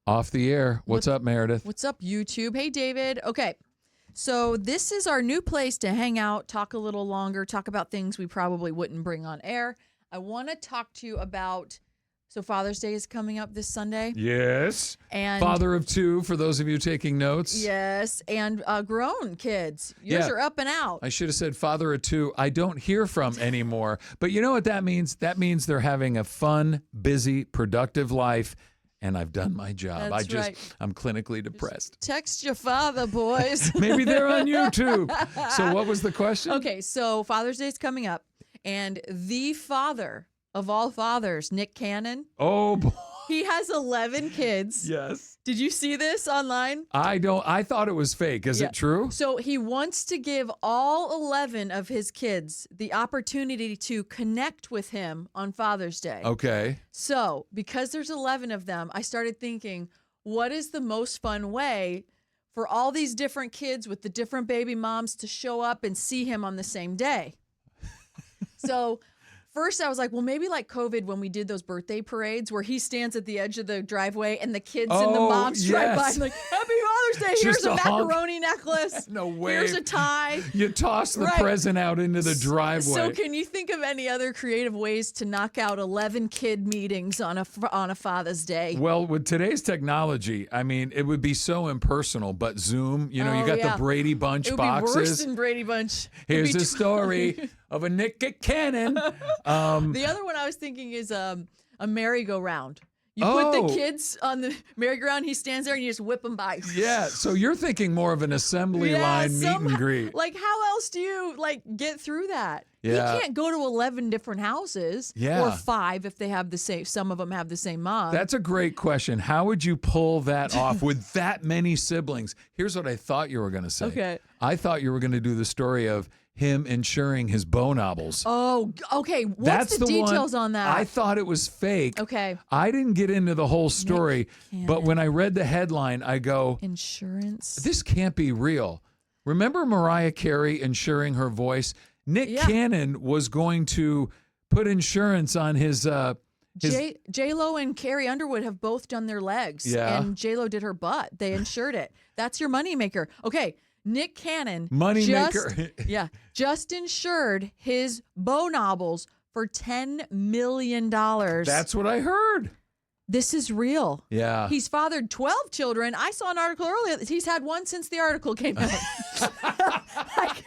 Off the air. What's up, Meredith? What's up, YouTube? Hey, David. Okay, so this is our new place to hang out, talk a little longer, talk about things we probably wouldn't bring on air. I want to talk to you about, so Father's Day is coming up this Sunday. Yes. And father of two, for those of you taking notes. Yes, and grown kids. Yours are up and out. I should have said father of two I don't hear from anymore. But you know what that means? That means they're having a fun, busy, productive life. And I've done my job. That's right. I'm clinically depressed. Text your father, boys. Maybe they're on YouTube. So what was the question? Okay, so Father's Day is coming up, and the father of all fathers, Nick Cannon. Oh, boy. He has 11 kids. Yes. Did you see this online? I thought it was fake. Is it true? So he wants to give all 11 of his kids the opportunity to connect with him on Father's Day. Okay. So because there's 11 of them, I started thinking, what is the most fun way for all these different kids with the different baby moms to show up and see him on the same day? So first, I was like, well, maybe like COVID when we did those birthday parades where he stands at the edge of the driveway and the kids and the moms drive by and like, Happy Father's Day. Here's a macaroni necklace. No way. Here's a tie. You toss the present out into the driveway. So can you think of any other creative ways to knock out 11 kid meetings on a Father's Day? Well, with today's technology, I mean, it would be so impersonal, but Zoom, you know, you got the Brady Bunch boxes. It would be worse than Brady Bunch. Here's a story of a Nick Cannon. The other one I was thinking is a merry-go-round. You put the kids on the merry-go-round, he stands there and you just whip them by. Yeah, so you're thinking more of an assembly line meet and greet. Like, how else do you, get through that? Yeah. You can't go to 11 different houses. Yeah. Or 5 if they have the same, some of them have the same mom. That's a great question. How would you pull that off with that many siblings? Here's what I thought you were going to say. Okay. I thought you were going to do the story of him insuring his bone knobbles. Oh, okay. What's the details on that? I thought it was fake. Okay. I didn't get into the whole story, but when I read the headline, I go, insurance? This can't be real. Remember Mariah Carey insuring her voice? Nick Cannon was going to put insurance on his J-Lo and Carrie Underwood have both done their legs. Yeah. And J-Lo did her butt. They insured it. That's your moneymaker. Okay. Nick Cannon just insured his bow knobbles for $10 million. That's what I heard. This is real. Yeah. He's fathered 12 children. I saw an article earlier that he's had one since the article came out. I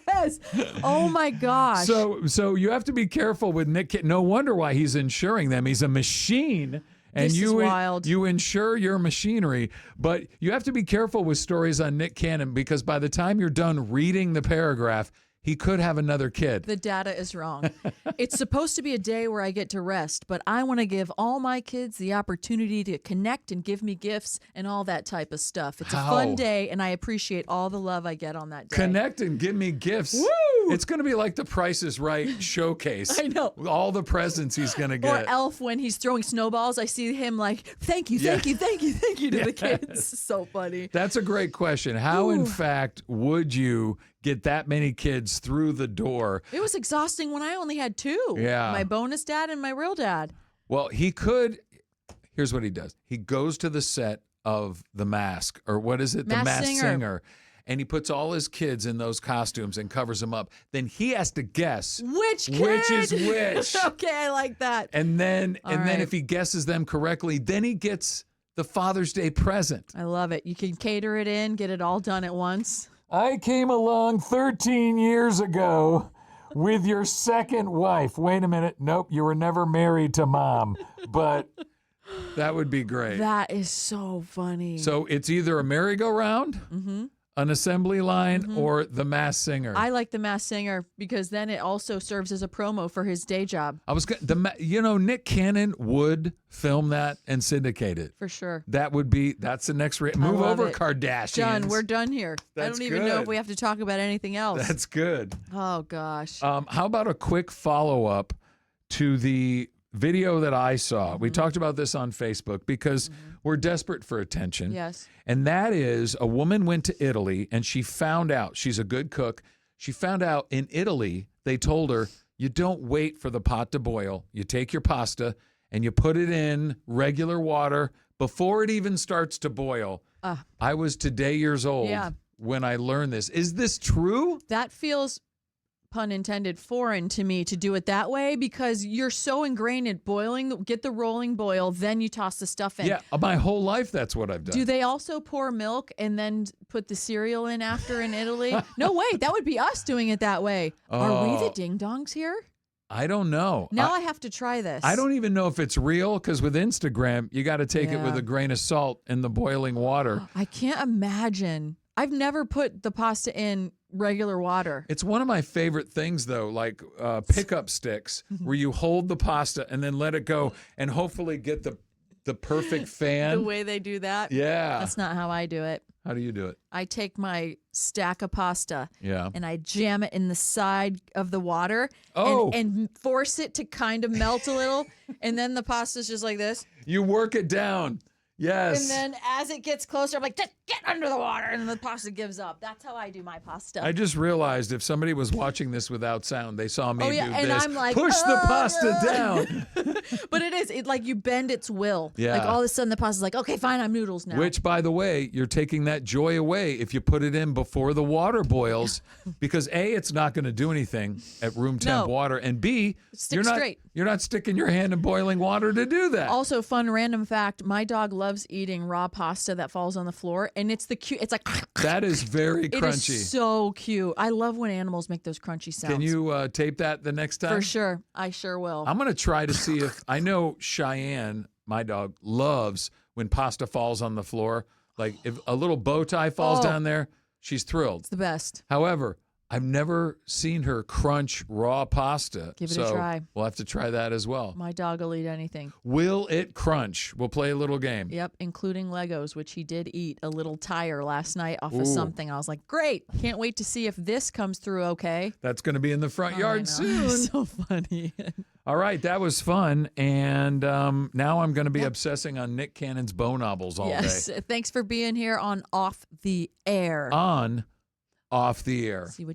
guess. Oh my gosh. So you have to be careful with Nick. No wonder why he's insuring them. He's a machine. And this is wild. You insure your machinery, but you have to be careful with stories on Nick Cannon because by the time you're done reading the paragraph, he could have another kid. The data is wrong. It's supposed to be a day where I get to rest, but I want to give all my kids the opportunity to connect and give me gifts and all that type of stuff. It's a fun day, and I appreciate all the love I get on that day. Connect and give me gifts. Woo! It's going to be like the Price is Right showcase. I know. All the presents he's going to get. Or Elf when he's throwing snowballs. I see him like, thank you to the kids. So funny. That's a great question. How, in fact, would you get that many kids through the door? It was exhausting when I only had 2. Yeah. My bonus dad and my real dad. Well, he could. Here's what he does. He goes to the set of The Mask, or what is it? The Masked Singer. And he puts all his kids in those costumes and covers them up. Then he has to guess which is which. Okay, I like that. And then if he guesses them correctly, then he gets the Father's Day present. I love it. You can cater it in, get it all done at once. I came along 13 years ago with your second wife. Wait a minute. Nope, you were never married to Mom. But that would be great. That is so funny. So it's either a merry-go-round, an assembly line, or the Masked Singer. I like the Masked Singer because then it also serves as a promo for his day job. Nick Cannon would film that and syndicate it. For sure. That's the next move over, Kardashians. Done. We're done here. That's I don't even know if we have to talk about anything else. That's good. Oh gosh. How about a quick follow-up to the video that I saw? We talked about this on Facebook because we're desperate for attention. Yes. And that is, a woman went to Italy and she found out, she's a good cook, she found out in Italy, they told her, you don't wait for the pot to boil. You take your pasta and you put it in regular water before it even starts to boil. I was today years old when I learned this. Is this true? That feels, pun intended, foreign to me to do it that way because you're so ingrained in boiling, get the rolling boil, then you toss the stuff in. Yeah, my whole life that's what I've done. Do they also pour milk and then put the cereal in after in Italy? No way, that would be us doing it that way. Are we the ding-dongs here? I don't know. Now I have to try this. I don't even know if it's real because with Instagram, you got to take it with a grain of salt in the boiling water. I can't imagine. I've never put the pasta in regular water. It's one of my favorite things, though, like pickup sticks where you hold the pasta and then let it go and hopefully get the perfect fan. The way they do that? Yeah. That's not how I do it. How do you do it? I take my stack of pasta and I jam it in the side of the water and force it to kind of melt a little. And then the pasta's just like this. You work it down. Yes. And then as it gets closer, I'm like, just get under the water. And then the pasta gives up. That's how I do my pasta. I just realized if somebody was watching this without sound, they saw me do and this. I'm like, push the pasta down. But it like you bend its will. Yeah. Like all of a sudden the pasta's like, okay, fine, I'm noodles now. Which, by the way, you're taking that joy away if you put it in before the water boils because A, it's not going to do anything at room temp water, and B, you're not sticking your hand in boiling water to do that. Also, fun random fact, my dog loves eating raw pasta that falls on the floor, and it's the cute. It's like that is very crunchy. It is so cute. I love when animals make those crunchy sounds. Can you tape that the next time? For sure. I sure will. I'm going to try to see if I know Cheyenne, my dog, loves when pasta falls on the floor. Like if a little bow tie falls down there, she's thrilled. It's the best. However, I've never seen her crunch raw pasta. Give it a try. We'll have to try that as well. My dog will eat anything. Will it crunch? We'll play a little game. Yep, including Legos, which he did eat a little tire last night off of something. I was like, great. Can't wait to see if this comes through okay. That's going to be in the front yard soon. So funny. All right, that was fun. And now I'm going to be obsessing on Nick Cannon's Bow Novels all day. Yes, thanks for being here on Off the Air. On Off the Air. See what